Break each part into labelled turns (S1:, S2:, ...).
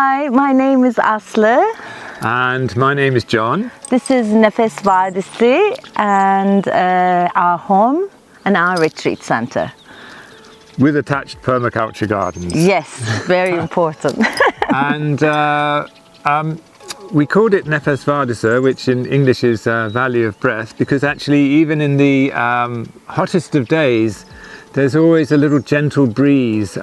S1: Hi, my name is Asli.
S2: And my name is John.
S1: This is Nefes Vadisi and our home and our retreat center.
S2: With attached permaculture gardens.
S1: Yes, very important.
S2: And we called it Nefes Vadisi, which in English is Valley of Breath, because actually even in the hottest of days, there's always a little gentle breeze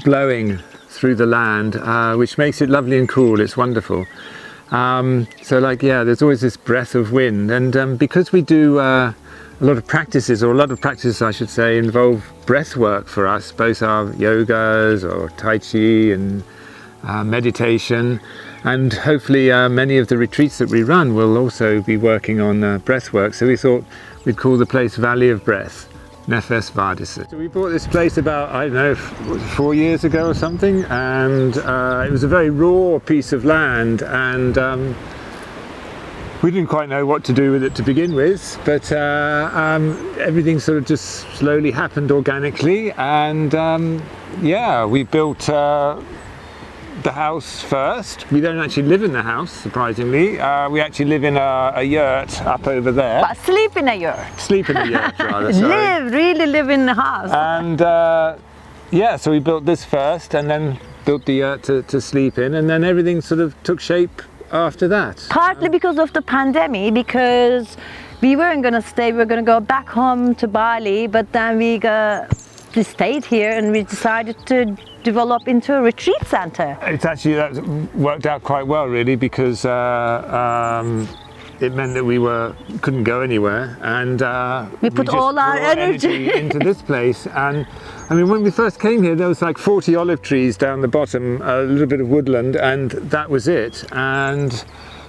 S2: blowing through the land, which makes it lovely and cool. It's wonderful. So there's always this breath of wind, and because we do a lot of practices I should say, involve breath work for us, both our yogas or Tai Chi and meditation, and hopefully many of the retreats that we run will also be working on breath work. So we thought we'd call the place Valley of Breath, Nefes Vadisi. So we bought this place about, I don't know, 4 years ago or something, and it was a very raw piece of land, and we didn't quite know what to do with it to begin with, but everything sort of just slowly happened organically, and we built the house first. We don't actually live in the house, surprisingly. We actually live in a yurt up over there.
S1: But sleep in a yurt.
S2: Sleep in a yurt, rather, sorry.
S1: Really live in the house.
S2: And so we built this first and then built the yurt to sleep in, and then everything sort of took shape after that.
S1: Partly because of the pandemic, because we weren't going to stay, we were going to go back home to Bali, but then we stayed here and we decided to develop into a retreat center.
S2: It's actually that worked out quite well, really, because it meant that we couldn't go anywhere, and
S1: we put all our energy
S2: into this place. And I mean, when we first came here, there was like 40 olive trees down the bottom, a little bit of woodland, and that was it. And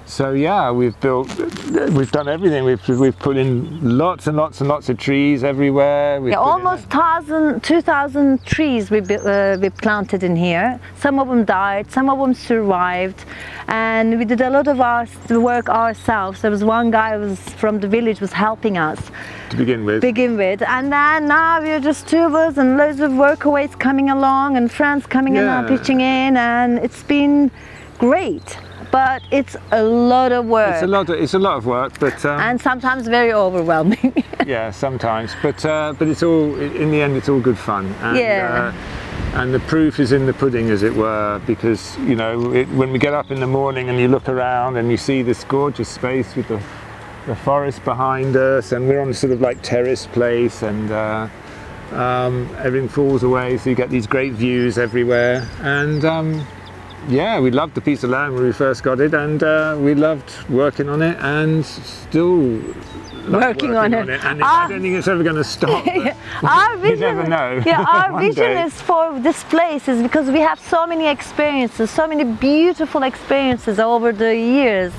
S2: so we've done everything. We've put in lots and lots and lots of trees everywhere.
S1: Almost 2,000 trees we planted in here. Some of them died, some of them survived, and we did a lot of the work ourselves. There was one guy who was from the village was helping us
S2: to begin with,
S1: and then now we're just two of us, and loads of workaways coming along and friends coming in and pitching in, and it's been great. But it's a lot of work.
S2: It's a lot of work, but
S1: and sometimes very overwhelming.
S2: Yeah, sometimes. But it's all, in the end, it's all good fun. And, and the proof is in the pudding, as it were, because when we get up in the morning and you look around and you see this gorgeous space with the forest behind us, and we're on a sort of like terrace place, and everything falls away, so you get these great views everywhere, and. We loved the piece of land when we first got it, and we loved working on it, and still working on it. And I don't think it's ever going to stop.
S1: Our vision,
S2: you never know.
S1: Our vision is for this place is because we have so many experiences, so many beautiful experiences over the years,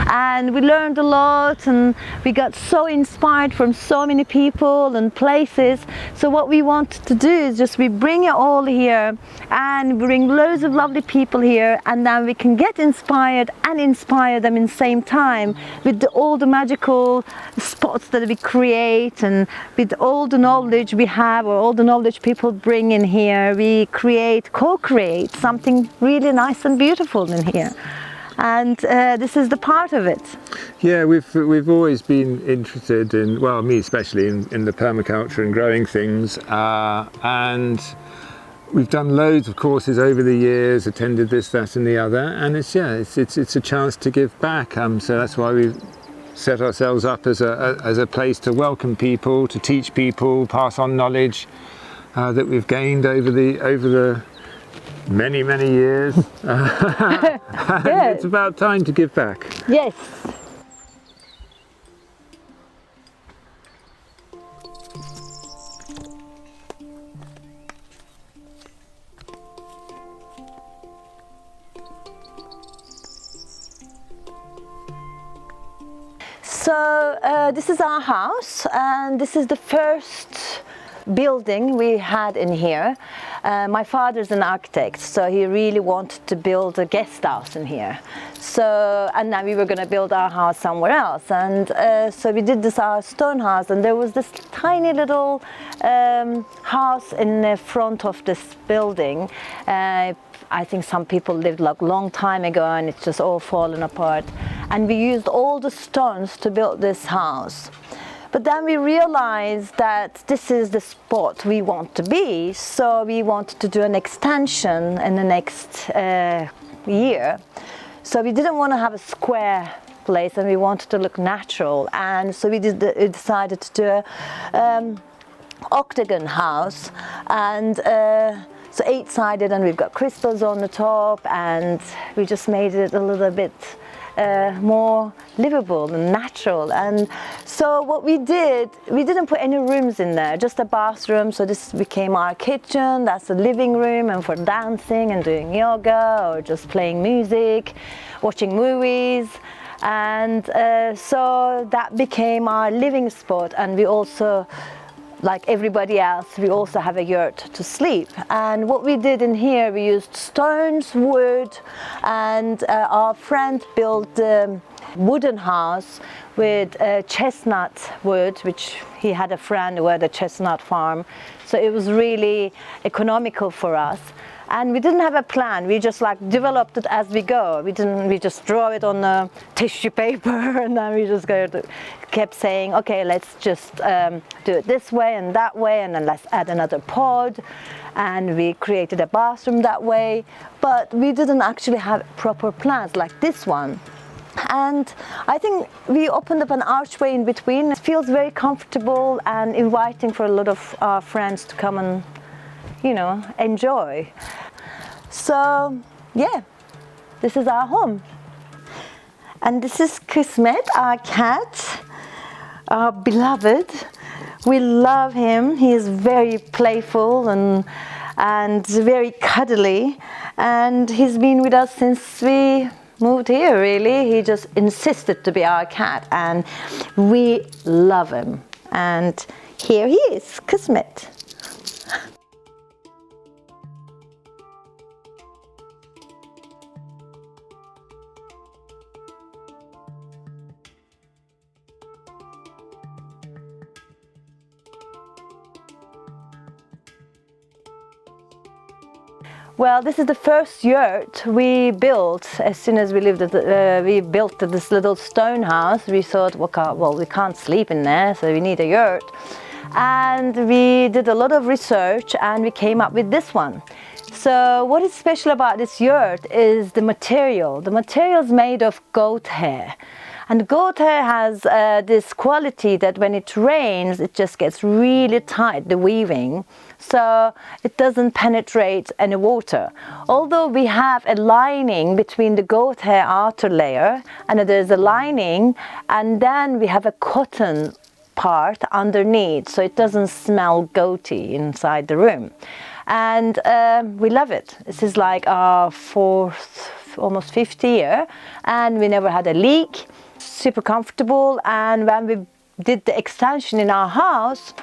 S1: and we learned a lot, and we got so inspired from so many people and places. So what we want to do is we bring it all here and bring loads of lovely people here, and then we can get inspired and inspire them in the same time with all the magical spots that we create, and with all the knowledge we have, or all the knowledge people bring in here, we co-create something really nice and beautiful in here. And this is the part of it.
S2: Yeah, we've always been interested in, well, me especially, in the permaculture and growing things, and we've done loads of courses over the years, attended this, that, and the other, and it's a chance to give back. So that's why we've set ourselves up as a place to welcome people, to teach people, pass on knowledge that we've gained over the many years. It's about time to give back.
S1: Yes. So this is our house, and this is the first building we had in here. My father's an architect, so he really wanted to build a guest house in here. So, and now we were going to build our house somewhere else, and so we did this our stone house, and there was this tiny little house in the front of this building. I think some people lived like long time ago, and it's just all fallen apart. And we used all the stones to build this house. But then we realized that this is the spot we want to be, so we wanted to do an extension in the next year. So we didn't want to have a square place, and we wanted to look natural, and so we decided to do a octagon house, and so 8-sided, and we've got crystals on the top, and we just made it a little bit more livable and natural. And so what we did, we didn't put any rooms in there, just a bathroom. So this became our kitchen, that's the living room, and for dancing and doing yoga or just playing music, watching movies. And so that became our living spot. And we also, like everybody else, we also have a yurt to sleep. And what we did in here, we used stones, wood, and our friend built a wooden house with chestnut wood, which he had a friend who had a chestnut farm. So it was really economical for us. And we didn't have a plan, we just like developed it as we go. We just draw it on a tissue paper, and then we just kept saying, okay, let's just do it this way and that way, and then let's add another pod. And we created a bathroom that way, but we didn't actually have proper plans like this one. And I think we opened up an archway in between. It feels very comfortable and inviting for a lot of our friends to come and, you know, enjoy. So yeah, this is our home. And this is Kismet, our cat, our beloved. We love him. He is very playful and very cuddly, and he's been with us since we moved here, really. He just insisted to be our cat, and we love him. And here he is, Kismet. Well, this is the first yurt we built. As soon as we we built this little stone house, we thought, well, we can't sleep in there, so we need a yurt. And we did a lot of research, and we came up with this one. So what is special about this yurt is the material. The material is made of goat hair. And goat hair has this quality that when it rains, it just gets really tight, the weaving. So it doesn't penetrate any water. Although we have a lining between the goat hair outer layer, and there's a lining, and then we have a cotton part underneath, so it doesn't smell goaty inside the room. And we love it. This is like our almost 50th year, and we never had a leak. Super comfortable. And when we did the extension in our house,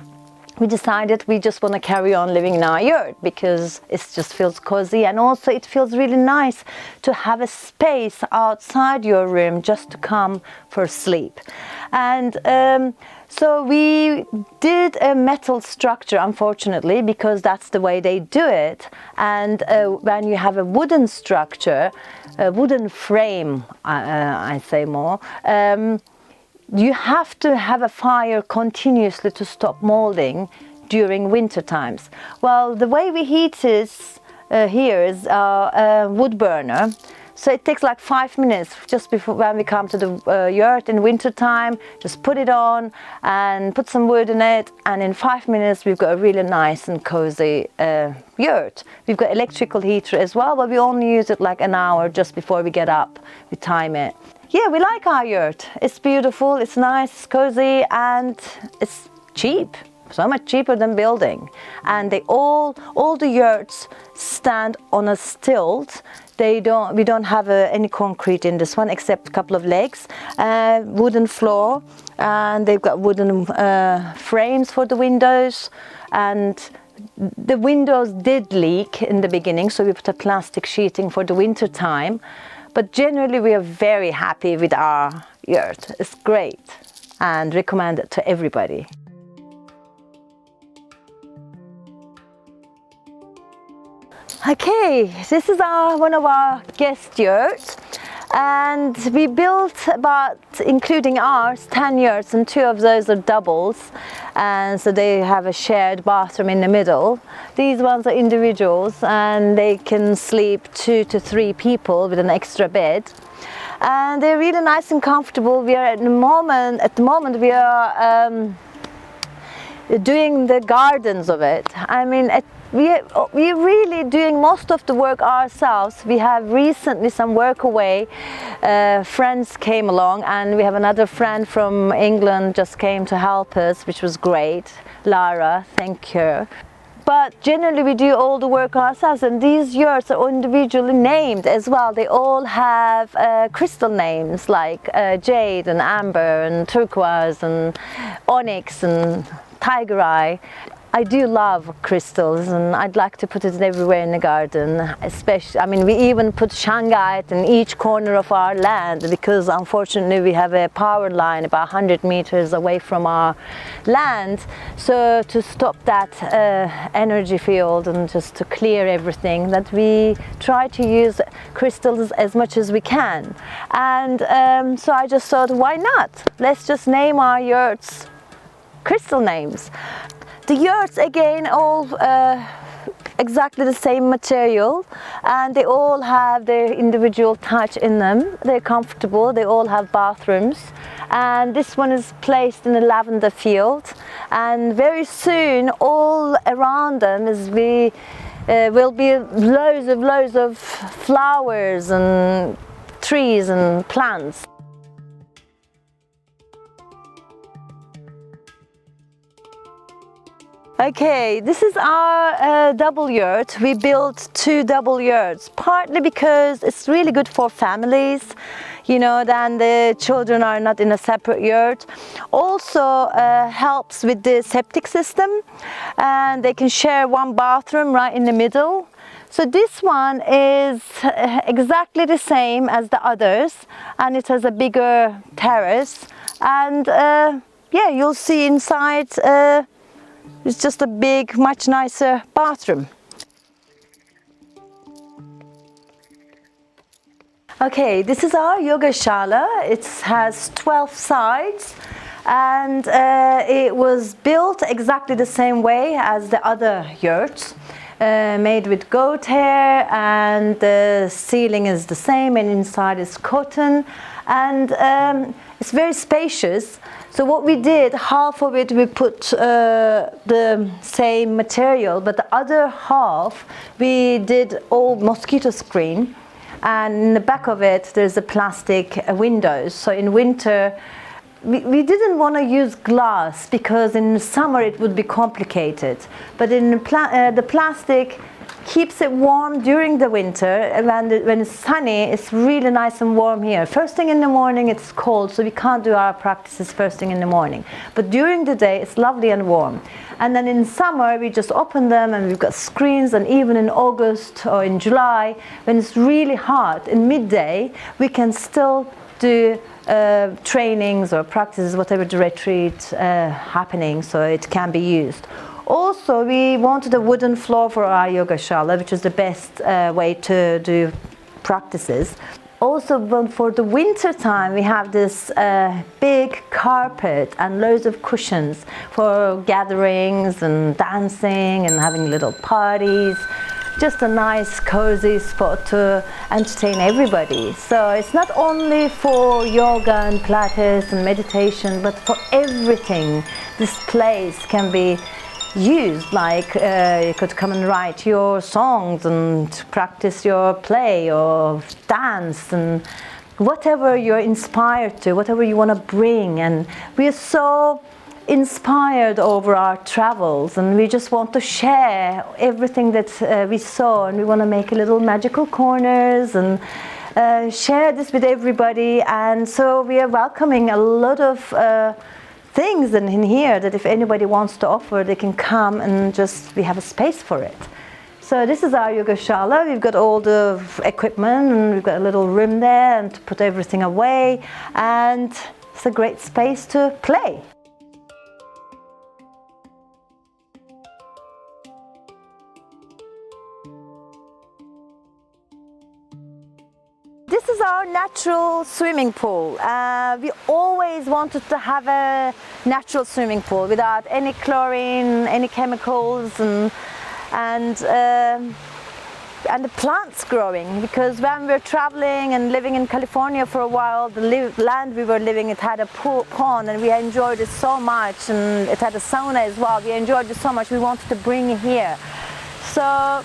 S1: we decided we just want to carry on living in our yurt because it just feels cozy, and also it feels really nice to have a space outside your room just to come for sleep. And so we did a metal structure, unfortunately, because that's the way they do it. And when you have a wooden structure, a wooden frame, I say more, you have to have a fire continuously to stop molding during winter times. Well, the way we heat this here is a wood burner. So it takes like 5 minutes just before when we come to the yurt in winter time. Just put it on and put some wood in it, and in 5 minutes we've got a really nice and cozy yurt. We've got electrical heater as well, but we only use it like an hour just before we get up. We time it. Yeah, we like our yurt. It's beautiful, it's nice, it's cozy, and it's cheap. So much cheaper than building. And they all the yurts stand on a stilt. We don't have any concrete in this one except a couple of legs, wooden floor, and they've got wooden frames for the windows, and The windows did leak in the beginning, so we put a plastic sheeting for the winter time. But generally we are very happy with our yurt. It's great and recommend it to everybody. Okay, this is one of our guest yurts, and we built about, including ours, 10 yurts, and 2 of those are doubles, and so they have a shared bathroom in the middle. These ones are individuals and they can sleep 2 to 3 people with an extra bed, and they're really nice and comfortable. We are at the moment we are doing the gardens of it. I mean, we're really doing most of the work ourselves. We have recently some Workaway friends came along, and we have another friend from England just came to help us, which was great. Lara, thank you. But generally we do all the work ourselves, and these yurts are individually named as well. They all have crystal names like jade and amber and turquoise and onyx and tiger eye. I do love crystals, and I'd like to put it everywhere in the garden. Especially, I mean, we even put shungite in each corner of our land, because unfortunately we have a power line about 100 meters away from our land. So to stop that energy field and just to clear everything, that we try to use crystals as much as we can. And so I just thought, why not? Let's just name our yurts crystal names. The yurts, again, all exactly the same material, and they all have their individual touch in them. They're comfortable, they all have bathrooms, and this one is placed in a lavender field, and very soon all around them will be loads of flowers and trees and plants. Okay, this is our double yurt. We built 2 double yurts, partly because it's really good for families, you know, then the children are not in a separate yurt. Also helps with the septic system, and they can share one bathroom right in the middle. So this one is exactly the same as the others, and it has a bigger terrace, and yeah, you'll see inside it's just a big, much nicer bathroom. Okay, this is our yoga shala. It has 12 sides, and it was built exactly the same way as the other yurts. Made with goat hair, and the ceiling is the same, and inside is cotton, and it's very spacious. So what we did, half of it we put the same material, but the other half we did all mosquito screen, and in the back of it there's a plastic windows. So in winter we didn't want to use glass, because in the summer it would be complicated, but in the plastic keeps it warm during the winter, and when it's sunny it's really nice and warm here. First thing in the morning it's cold, so we can't do our practices first thing in the morning, but during the day it's lovely and warm. And then in summer we just open them, and we've got screens, and even in August or in July when it's really hot in midday we can still do trainings or practices, whatever the retreat happening, so it can be used. Also, we wanted a wooden floor for our yoga shala, which is the best way to do practices. Also, for the winter time, we have this big carpet and loads of cushions for gatherings and dancing and having little parties. Just a nice cozy spot to entertain everybody. So it's not only for yoga and pilates and meditation, but for everything. This place can be used, like you could come and write your songs and practice your play or dance, and whatever you're inspired to, whatever you want to bring. And we're so inspired over our travels, and we just want to share everything that we saw, and we want to make a little magical corners and share this with everybody. And so we are welcoming a lot of things in here that if anybody wants to offer, they can come and just, we have a space for it. So this is our yoga shala. We've got all the equipment and we've got a little room there and to put everything away, and it's a great space to play. This is our natural swimming pool. We always wanted to have a natural swimming pool without any chlorine, any chemicals, and the plants growing, because when we were traveling and living in California for a while, the land we were living, it had a pond, and we enjoyed it so much, and it had a sauna as well. We enjoyed it so much, we wanted to bring it here. So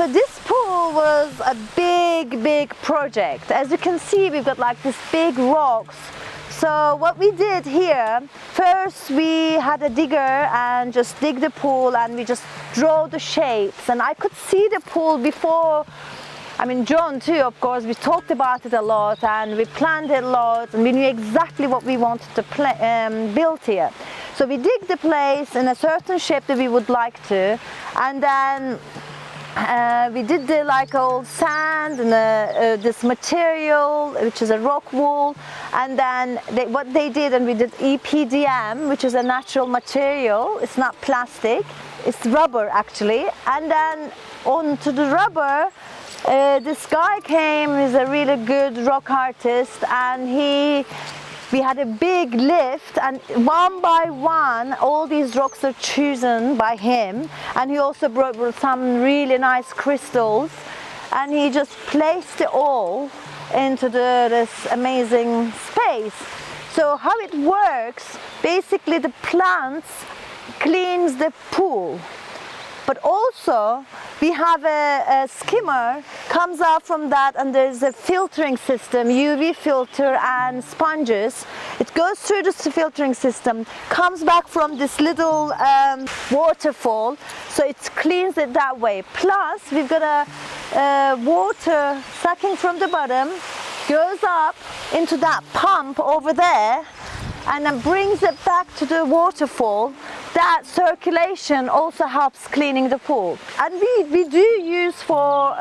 S1: this pool was a big project. As you can see, we've got like these big rocks. So what we did here, first we had a digger and just dig the pool, and we just draw the shapes. And I could see the pool before. I mean, John too, of course, we talked about it a lot and we planned it a lot, and we knew exactly what we wanted to build here. So we dig the place in a certain shape that we would like to, and then we did the like old sand and this material, which is a rock wool, and then what they did, and we did EPDM, which is a natural material. It's not plastic, it's rubber actually. And then onto the rubber, this guy came, he's a really good rock artist, and we had a big lift, and one by one all these rocks are chosen by him, and he also brought some really nice crystals, and he just placed it all into this amazing space. So how it works, basically the plants cleans the pool, but also we have a skimmer comes out from that, and there's a filtering system, UV filter and sponges. It goes through this filtering system, comes back from this little waterfall, so it cleans it that way. Plus we've got a water sucking from the bottom, goes up into that pump over there, and then brings it back to the waterfall. That circulation also helps cleaning the pool. And we do use for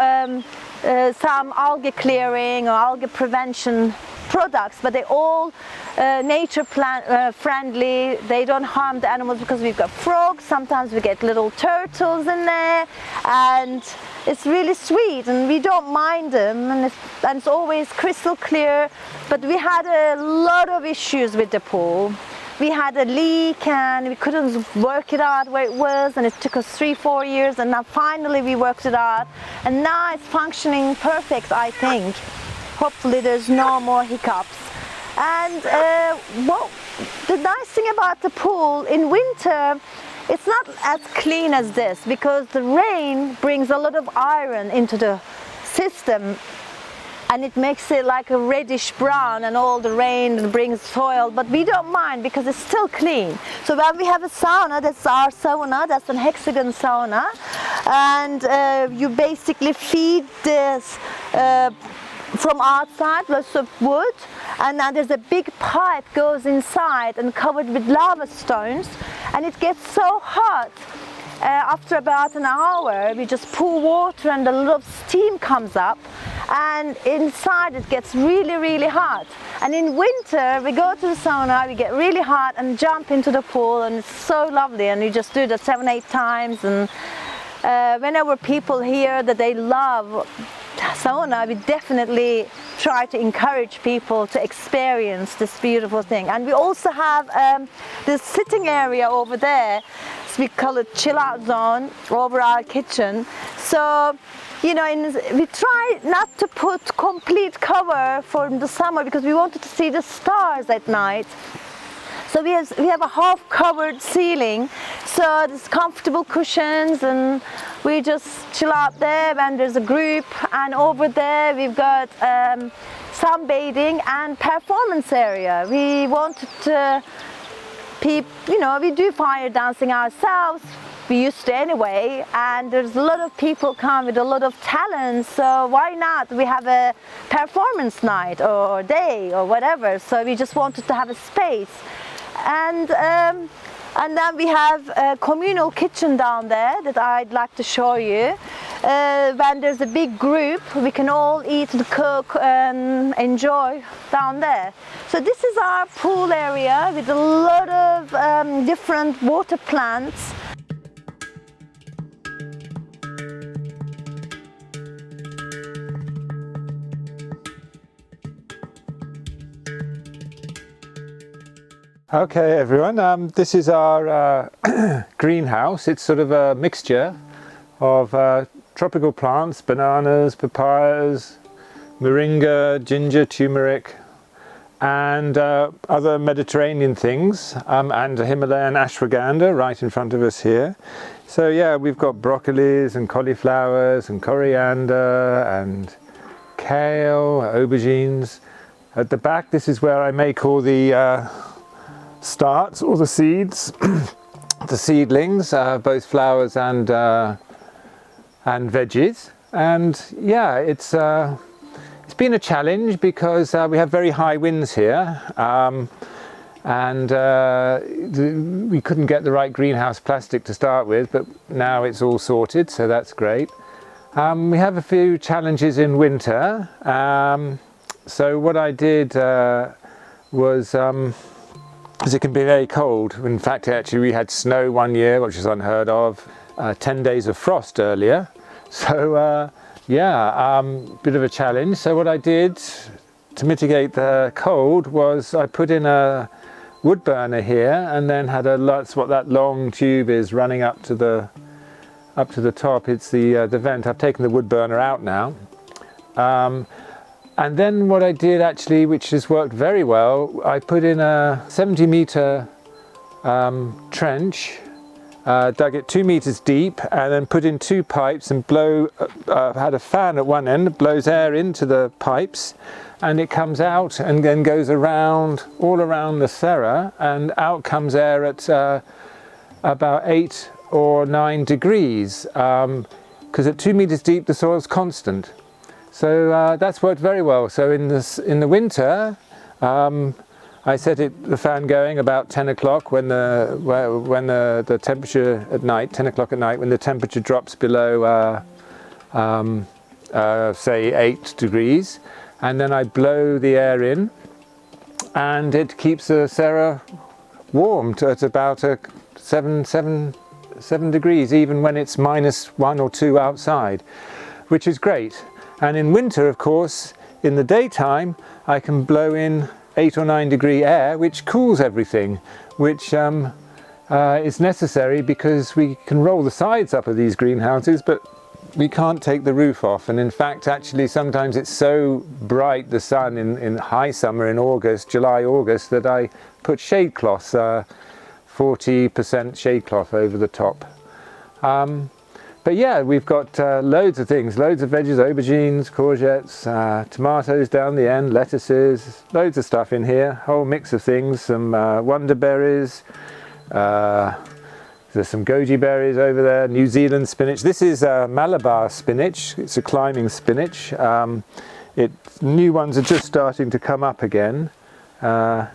S1: some algae clearing or algae prevention products, but they're all nature friendly. They don't harm the animals, because we've got frogs, sometimes we get little turtles in there, and it's really sweet, and we don't mind them, and it's always crystal clear. But we had a lot of issues with the pool. We had a leak and we couldn't work it out where it was, and it took us 3-4 years, and now finally we worked it out, and now it's functioning perfect, I think. Hopefully there's no more hiccups. And the nice thing about the pool, in winter it's not as clean as this, because the rain brings a lot of iron into the system, and it makes it like a reddish brown, and all the rain brings soil, but we don't mind because it's still clean. So when we have a sauna, that's our sauna, that's an hexagon sauna, and you basically feed this from outside, lots of wood, and then there's a big pipe goes inside and covered with lava stones, and it gets so hot. After about an hour, we just pour water and a lot of steam comes up, and inside it gets really hot. And in winter we go to the sauna, we get really hot and jump into the pool, and it's so lovely, and you just do that 7-8 times. And whenever people hear that they love sauna, we definitely try to encourage people to experience this beautiful thing. And we also have this sitting area over there, so we call it chill out zone, over our kitchen. So you know, we try not to put complete cover for the summer, because we wanted to see the stars at night. So we have a half covered ceiling, so there's comfortable cushions, and we just chill out there when there's a group. And over there we've got sunbathing and performance area. We wanted to, you know, we do fire dancing ourselves. We used to anyway, and there's a lot of people come with a lot of talent, so why not? We have a performance night or day or whatever. So we just wanted to have a space. And then we have a communal kitchen down there that I'd like to show you. When there's a big group, we can all eat and cook and enjoy down there. So this is our pool area with a lot of different water plants.
S2: Okay everyone, this is our greenhouse. It's sort of a mixture of tropical plants, bananas, papayas, moringa, ginger, turmeric, and other Mediterranean things, and a Himalayan ashwagandha right in front of us here. So yeah, we've got broccolis and cauliflowers and coriander and kale, aubergines. At the back, this is where I make all the starts, all the seeds, the seedlings, both flowers and veggies. And yeah, it's been a challenge because we have very high winds here, and we couldn't get the right greenhouse plastic to start with, but now it's all sorted, so that's great. We have a few challenges in winter. So what I did was, because it can be very cold. In fact, actually we had snow one year, which is unheard of, 10 days of frost earlier. So yeah, bit of a challenge. So what I did to mitigate the cold was I put in a wood burner here, and then had that's what that long tube is running up to the top. It's the vent. I've taken the wood burner out now. And then what I did actually, which has worked very well, I put in a 70-meter trench, dug it 2 meters deep, and then put in 2 pipes and had a fan at one end, blows air into the pipes, and it comes out and then goes around, all around the serra, and out comes air at about 8 or 9 degrees, because at 2 meters deep the soil's constant. So that's worked very well. So in the winter, I set the fan going about 10 o'clock when the temperature at night, 10 o'clock at night, when the temperature drops below, say 8 degrees, and then I blow the air in, and it keeps the serra warm at about 7 degrees, even when it's -1 or 2 outside, which is great. And in winter, of course, in the daytime, I can blow in 8 or 9 degree air, which cools everything, which is necessary because we can roll the sides up of these greenhouses, but we can't take the roof off. And in fact, actually, sometimes it's so bright, the sun, in high summer in August, July, August, that I put shade cloths, 40% shade cloth over the top. But yeah, we've got loads of things, loads of veggies, aubergines, courgettes, tomatoes down the end, lettuces, loads of stuff in here, whole mix of things, some wonder berries, there's some goji berries over there, New Zealand spinach. This is Malabar spinach, it's a climbing spinach. New ones are just starting to come up again. Yeah.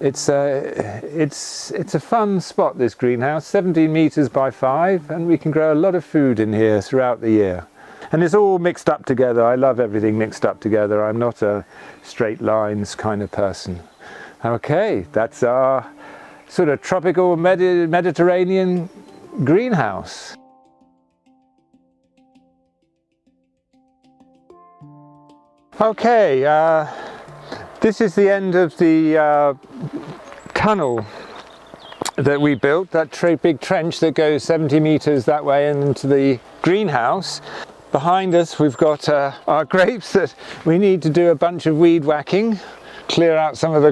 S2: It's a fun spot, this greenhouse, 17 meters by 5, and we can grow a lot of food in here throughout the year. And it's all mixed up together. I love everything mixed up together. I'm not a straight lines kind of person. Okay, that's our sort of tropical Mediterranean greenhouse. Okay, this is the end of the tunnel that we built, that big trench that goes 70 meters that way into the greenhouse. Behind us we've got our grapes that we need to do a bunch of weed whacking, clear out some of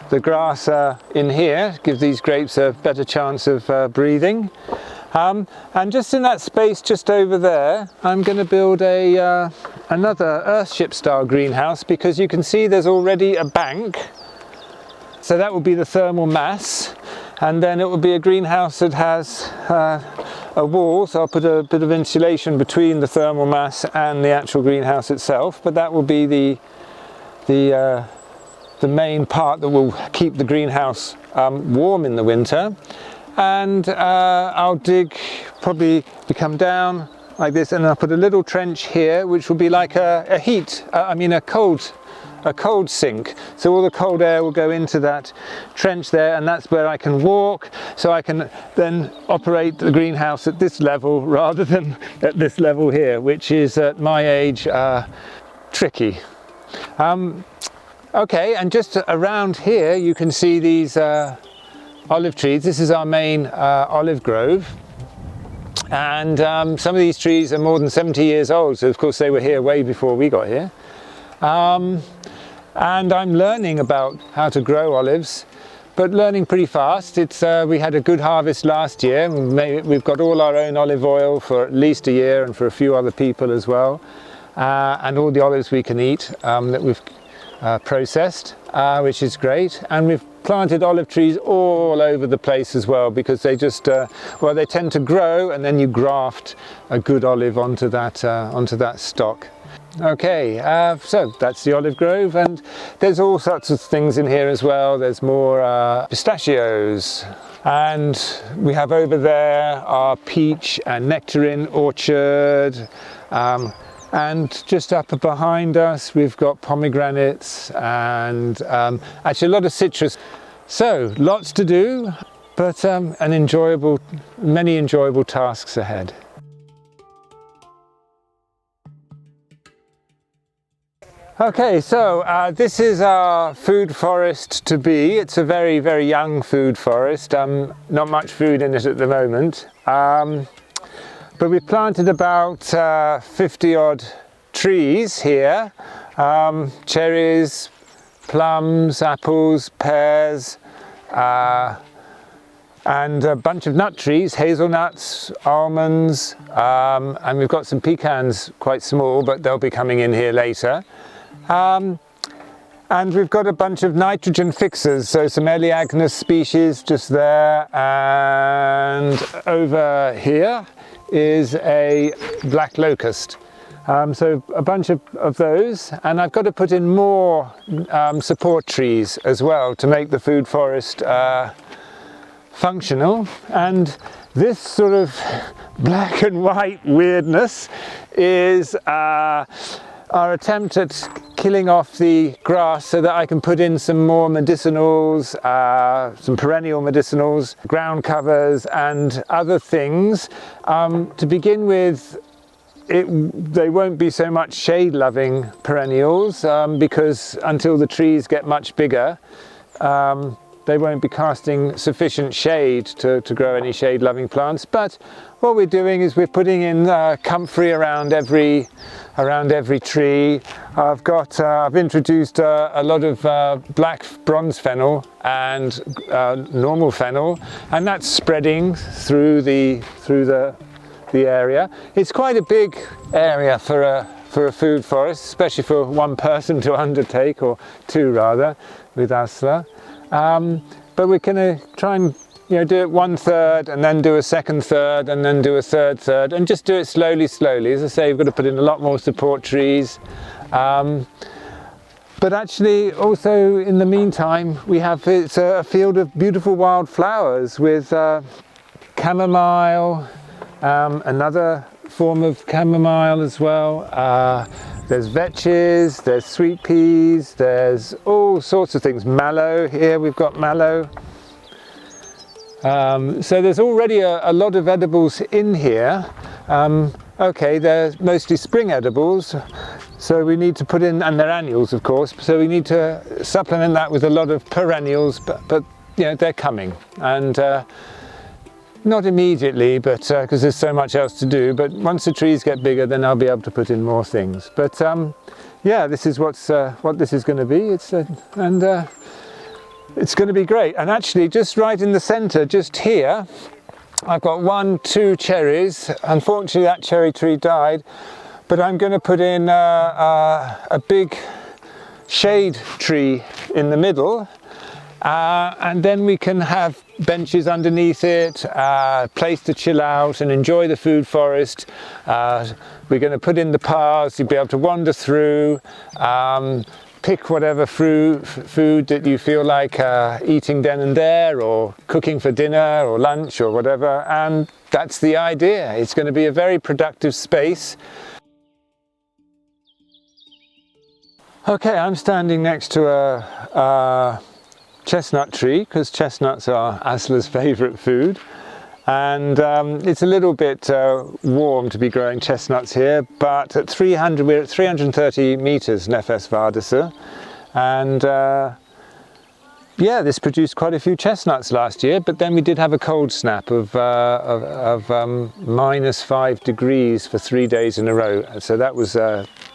S2: the grass in here, give these grapes a better chance of breathing. And just in that space just over there, I'm going to build another earthship style greenhouse, because you can see there's already a bank. So that will be the thermal mass, and then it will be a greenhouse that has a wall, so I'll put a bit of insulation between the thermal mass and the actual greenhouse itself, but that will be the the main part that will keep the greenhouse warm in the winter. And I'll dig, probably come down like this, and I'll put a little trench here, which will be like a cold sink. So all the cold air will go into that trench there, and that's where I can walk. So I can then operate the greenhouse at this level rather than at this level here, which is at my age tricky. Okay, and just around here you can see these olive trees. This is our main olive grove, and some of these trees are more than 70 years old, so of course they were here way before we got here. And I'm learning about how to grow olives, but learning pretty fast. We had a good harvest last year. We've got all our own olive oil for at least a year, and for a few other people as well, and all the olives we can eat that we've processed, which is great. And we've planted olive trees all over the place as well, because they just they tend to grow, and then you graft a good olive onto that stock. Okay, so that's the olive grove, and there's all sorts of things in here as well. There's more pistachios, and we have over there our peach and nectarine orchard, and just up behind us we've got pomegranates and actually a lot of citrus. So lots to do, but many enjoyable tasks ahead. Okay, so this is our food forest to be. It's a very, very young food forest. Not much food in it at the moment. But we've planted about 50 odd trees here. Cherries, plums, apples, pears, and a bunch of nut trees, hazelnuts, almonds, and we've got some pecans, quite small, but they'll be coming in here later. And we've got a bunch of nitrogen fixers, so some Eleagnus species just there, and over here is a black locust. So a bunch of those, and I've got to put in more support trees as well to make the food forest functional. And this sort of black and white weirdness is our attempt at killing off the grass so that I can put in some more medicinals, some perennial medicinals, ground covers and other things. To begin with, they won't be so much shade-loving perennials because until the trees get much bigger, they won't be casting sufficient shade to grow any shade-loving plants. But what we're doing is we're putting in comfrey around every tree. I've introduced a lot of black bronze fennel and normal fennel, and that's spreading through the area. It's quite a big area for a food forest, especially for one person to undertake, or two rather, with Asla. But we're going to try and do it 1/3, and then do a second third, and then do a third, and just do it slowly. As I say, we've got to put in a lot more support trees. But actually, also in the meantime, it's a field of beautiful wild flowers with chamomile, another form of chamomile as well. There's vetches, there's sweet peas, there's all sorts of things. Mallow, here we've got mallow. So there's already a lot of edibles in here. Okay, they're mostly spring edibles, so we need to put in, and they're annuals of course, so we need to supplement that with a lot of perennials, but they're coming. And not immediately, but because there's so much else to do, but once the trees get bigger, then I'll be able to put in more things. But yeah, this is what this is going to be. It's going to be great. And actually, just right in the centre, just here, I've got 2 cherries. Unfortunately, that cherry tree died, but I'm going to put in a big shade tree in the middle, and then we can have benches underneath it, place to chill out and enjoy the food forest. We're going to put in the paths, you'll be able to wander through. pick whatever food that you feel like eating then and there, or cooking for dinner or lunch or whatever, and that's the idea. It's going to be a very productive space. Okay, I'm standing next to a chestnut tree, because chestnuts are Asla's favourite food, and it's a little bit warm to be growing chestnuts here, but at 300, we're at 330 metres Nefesvardese, and yeah, this produced quite a few chestnuts last year, but then we did have a cold snap of -5 degrees for 3 days in a row, so that was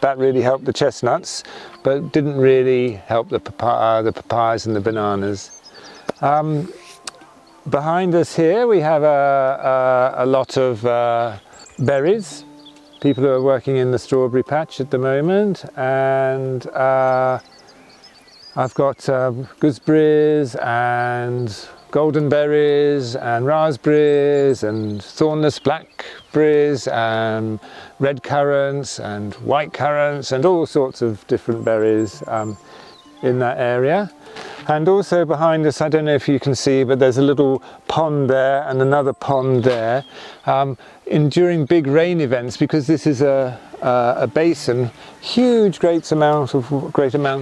S2: that really helped the chestnuts, but didn't really help the papayas and the bananas. Behind us here we have a lot of berries. People who are working in the strawberry patch at the moment, and I've got gooseberries and golden berries and raspberries and thornless blackberries and red currants and white currants and all sorts of different berries in that area. And also behind us, I don't know if you can see, but there's a little pond there and another pond there. During big rain events, because this is a basin, great amounts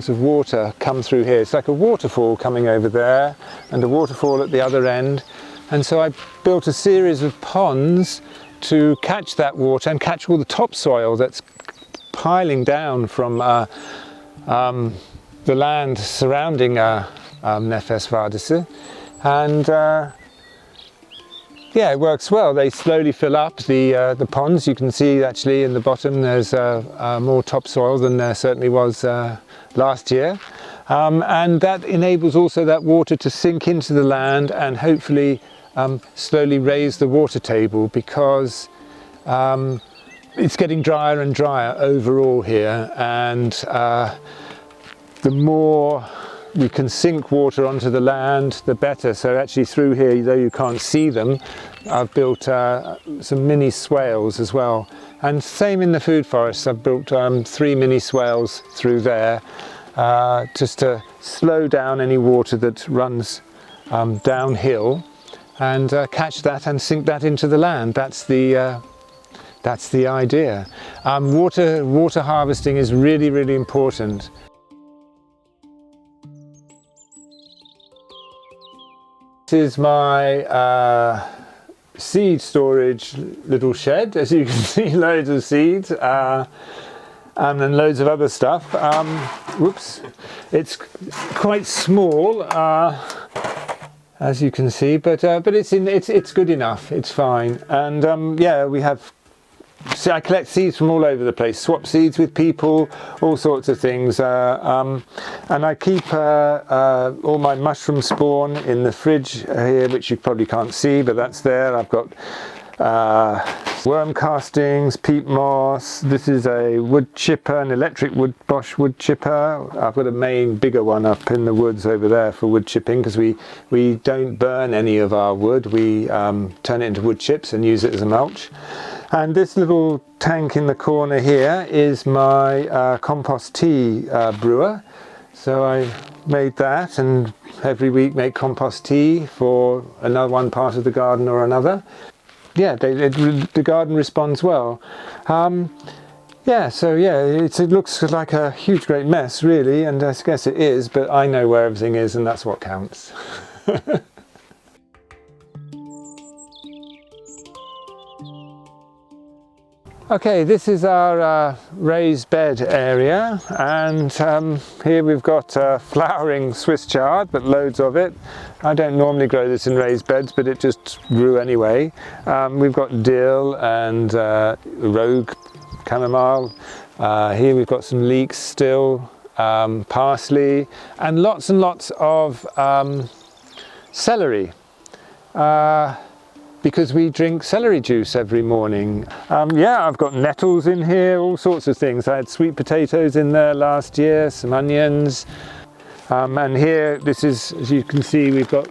S2: of water come through here. It's like a waterfall coming over there and a waterfall at the other end. And so I built a series of ponds to catch that water and catch all the topsoil that's piling down from the land surrounding Nefesvardese, and yeah, it works well. They slowly fill up the ponds. You can see actually in the bottom there's more topsoil than there certainly was last year, and that enables also that water to sink into the land and hopefully slowly raise the water table, because it's getting drier and drier overall here, and the more we can sink water onto the land, the better. So actually through here, though you can't see them, I've built some mini swales as well. And same in the food forests, I've built 3 mini swales through there, just to slow down any water that runs downhill, and catch that and sink that into the land. That's the idea. Water harvesting is really, really important. This is my seed storage little shed. As you can see, loads of seeds and then loads of other stuff. Whoops, it's quite small, as you can see, but it's good enough. It's fine. And yeah, we have. See, I collect seeds from all over the place, swap seeds with people, all sorts of things, and I keep all my mushroom spawn in the fridge here, which you probably can't see, but that's there. I've got worm castings, peat moss. This is a wood chipper, an electric Bosch wood chipper. I've got a main bigger one up in the woods over there for wood chipping, because we don't burn any of our wood. We turn it into wood chips and use it as a mulch. And this little tank in the corner here is my compost tea brewer. So I made that, and every week make compost tea for one part of the garden or another. Yeah, the garden responds well. Yeah, so yeah, it looks like a huge great mess really, and I guess it is, but I know where everything is, and that's what counts. Okay, this is our raised bed area, and here we've got flowering Swiss chard, but loads of it. I don't normally grow this in raised beds, but it just grew anyway. We've got dill and rogue chamomile. Here we've got some leeks still, parsley, and lots of celery. Because we drink celery juice every morning. Yeah, I've got nettles in here, all sorts of things. I had sweet potatoes in there last year, some onions. And here, this is, as you can see, we've got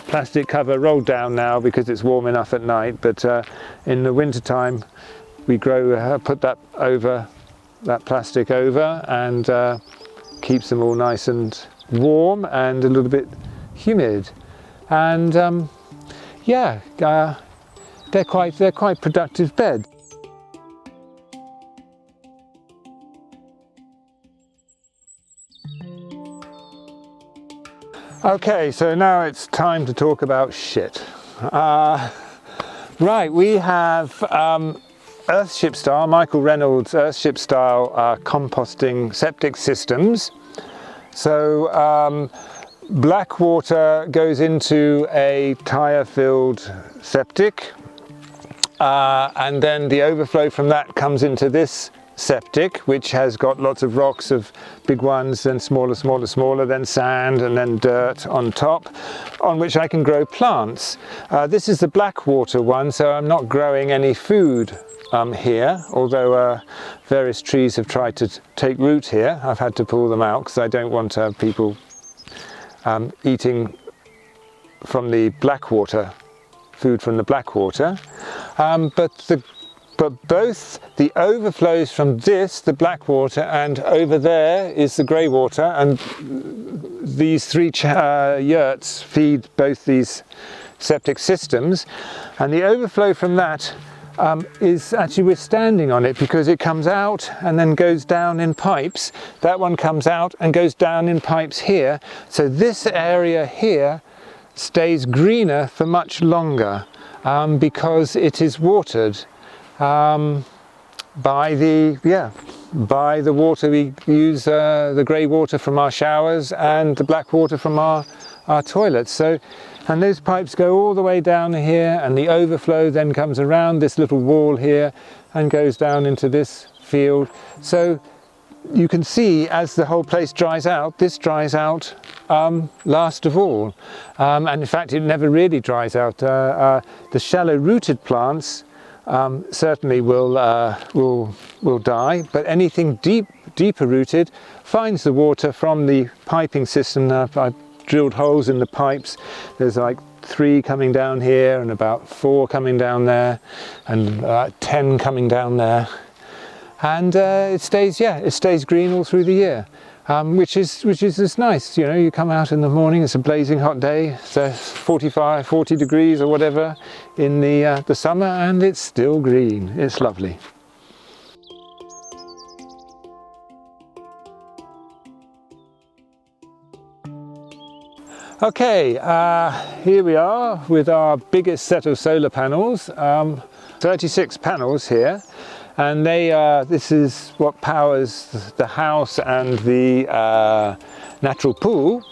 S2: plastic cover rolled down now because it's warm enough at night, but in the winter time, we put that plastic over, and keeps them all nice and warm and a little bit humid. And yeah, they're quite productive beds. Okay, so now it's time to talk about shit. Right, we have Earthship style, Michael Reynolds Earthship style composting septic systems. So Blackwater goes into a tyre-filled septic, and then the overflow from that comes into this septic, which has got lots of rocks, of big ones, then smaller, then sand, and then dirt on top, on which I can grow plants. This is the Blackwater one, so I'm not growing any food here, although various trees have tried to take root here. I've had to pull them out because I don't want people eating from the Blackwater, food from the Blackwater. But both the overflows from this, the Blackwater, and over there is the grey water, and these three yurts feed both these septic systems, and the overflow from that is actually, we're standing on it because it comes out and then goes down in pipes. That one comes out and goes down in pipes here, so this area here stays greener for much longer because it is watered by the water we use, the grey water from our showers and the black water from our toilets. So, and those pipes go all the way down here, and the overflow then comes around this little wall here and goes down into this field. So you can see as the whole place dries out, this dries out last of all, and in fact it never really dries out. The shallow rooted plants certainly will die, but anything deeper rooted finds the water from the piping system. I've drilled holes in the pipes. There's like 3 coming down here and about 4 coming down there and 10 coming down there, and it stays green all through the year, which is just nice. You know, you come out in the morning, it's a blazing hot day, so 45, 40 degrees or whatever in the summer, and it's still green. It's lovely. Okay, here we are with our biggest set of solar panels, 36 panels here. And this is what powers the house and the natural pool.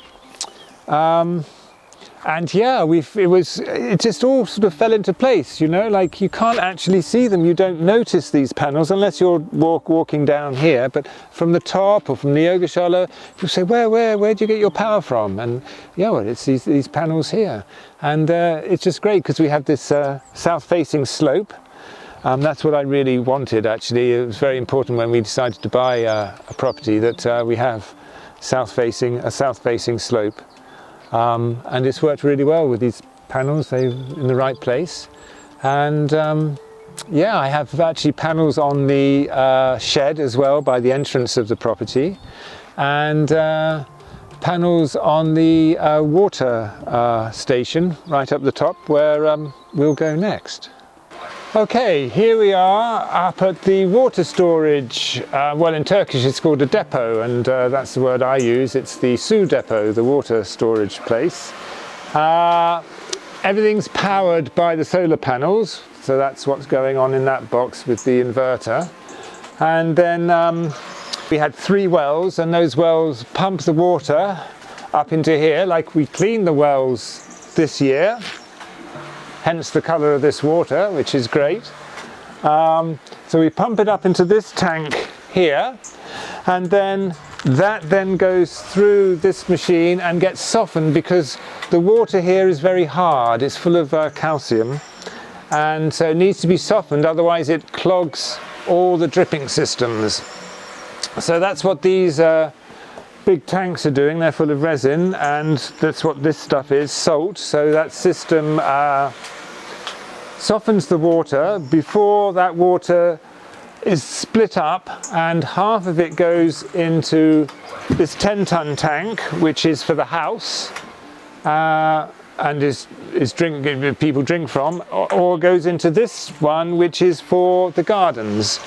S2: And yeah, it just all sort of fell into place, you know, like you can't actually see them. You don't notice these panels unless you're walking down here, but from the top or from the Yogurthala, you say, where do you get your power from? And yeah, well, it's these panels here. And it's just great because we have this south-facing slope. That's what I really wanted, actually. It was very important when we decided to buy a property that we have a south-facing slope. And it's worked really well with these panels. They're in the right place. And yeah, I have actually panels on the shed as well by the entrance of the property, and panels on the water station right up the top where we'll go next. Okay, here we are up at the water storage. Well, in Turkish it's called a depot, and that's the word I use. It's the su depot, the water storage place. Everything's powered by the solar panels, so that's what's going on in that box with the inverter. And then we had 3 wells, and those wells pump the water up into here. Like, we cleaned the wells this year, hence the colour of this water, which is great. So we pump it up into this tank here, and then that then goes through this machine and gets softened because the water here is very hard. It's full of calcium, and so it needs to be softened, otherwise it clogs all the dripping systems. So that's what these big tanks are doing. They're full of resin, and that's what this stuff is, salt. So that system softens the water before that water is split up, and half of it goes into this 10-ton tank, which is for the house, and people drink from, or goes into this one, which is for the gardens.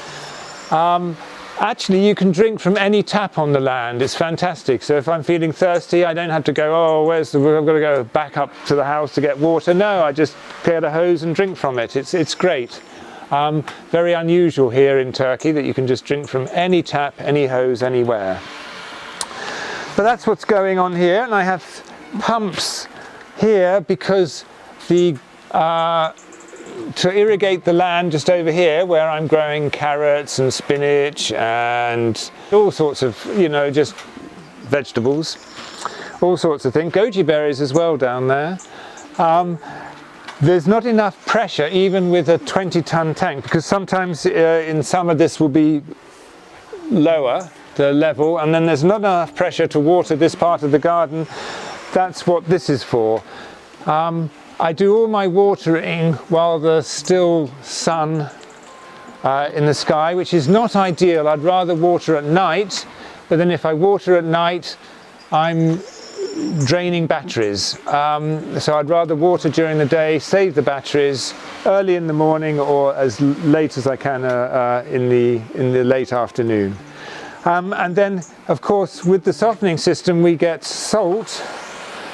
S2: Actually, you can drink from any tap on the land. It's fantastic. So if I'm feeling thirsty, I don't have to go, oh, I've got to go back up to the house to get water. No, I just get a hose and drink from it. It's great. Very unusual here in Turkey that you can just drink from any tap, any hose, anywhere. But that's what's going on here. And I have pumps here because to irrigate the land just over here where I'm growing carrots and spinach and all sorts of, just vegetables, all sorts of things, goji berries as well down there. There's not enough pressure even with a 20-ton tank, because sometimes in summer this will be lower, the level, and then there's not enough pressure to water this part of the garden. That's what this is for. I do all my watering while there's still sun in the sky, which is not ideal. I'd rather water at night, but then if I water at night, I'm draining batteries. So I'd rather water during the day, save the batteries early in the morning or as late as I can in the late afternoon. And then, of course, with the softening system, we get salt.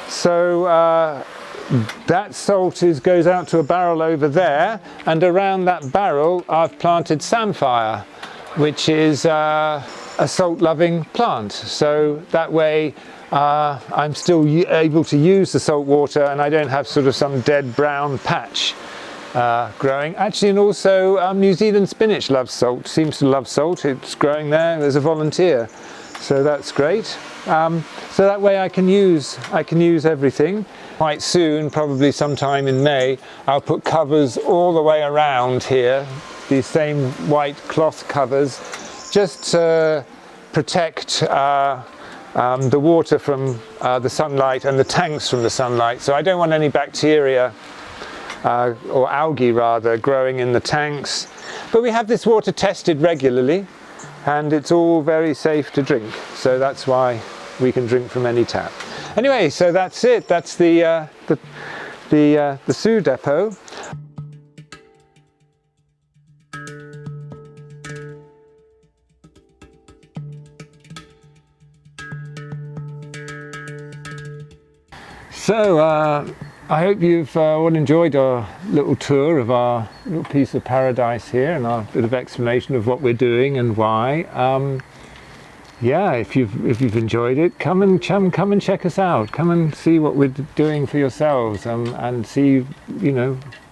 S2: So that salt goes out to a barrel over there, and around that barrel I've planted samphire, which is a salt-loving plant. So that way I'm still able to use the salt water, and I don't have sort of some dead brown patch growing. Actually, and also New Zealand spinach loves salt, seems to love salt. It's growing there as a volunteer, so that's great. So that way I can use everything. Quite soon, probably sometime in May, I'll put covers all the way around here, these same white cloth covers, just to protect the water from the sunlight and the tanks from the sunlight. So I don't want any bacteria or algae rather growing in the tanks. But we have this water tested regularly, and it's all very safe to drink. So that's why we can drink from any tap. Anyway, so that's it. That's the Sue depot. So I hope you've all enjoyed our little tour of our little piece of paradise here, and our bit of explanation of what we're doing and why. Yeah, if you've enjoyed it, come and check us out. Come and see what we're doing for yourselves, and see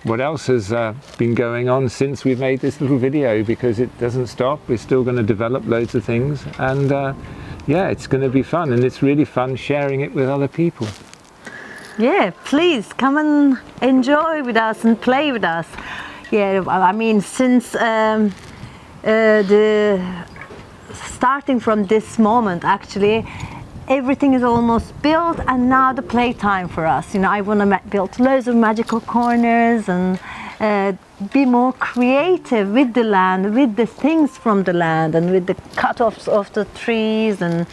S2: what else has been going on since we've made this little video, because it doesn't stop. We're still going to develop loads of things, and yeah, it's going to be fun, and it's really fun sharing it with other people.
S1: Yeah, please come and enjoy with us and play with us. Yeah, I mean, since starting from this moment, actually, everything is almost built, and now the playtime for us. I want to build loads of magical corners and be more creative with the land, with the things from the land, and with the cut-offs of the trees and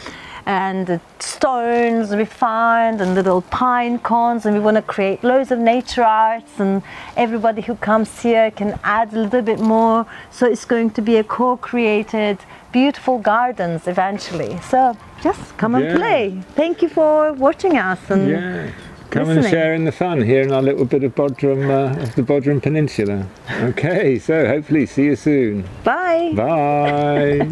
S1: the stones we find, and little pine cones, and we want to create loads of nature arts, and everybody who comes here can add a little bit more. So it's going to be a co-created beautiful gardens eventually. So just come and play. Thank you for watching us and
S2: come and share in the fun here in our little bit of Bodrum, of the Bodrum Peninsula. Okay, so hopefully see you soon.
S1: Bye.
S2: Bye.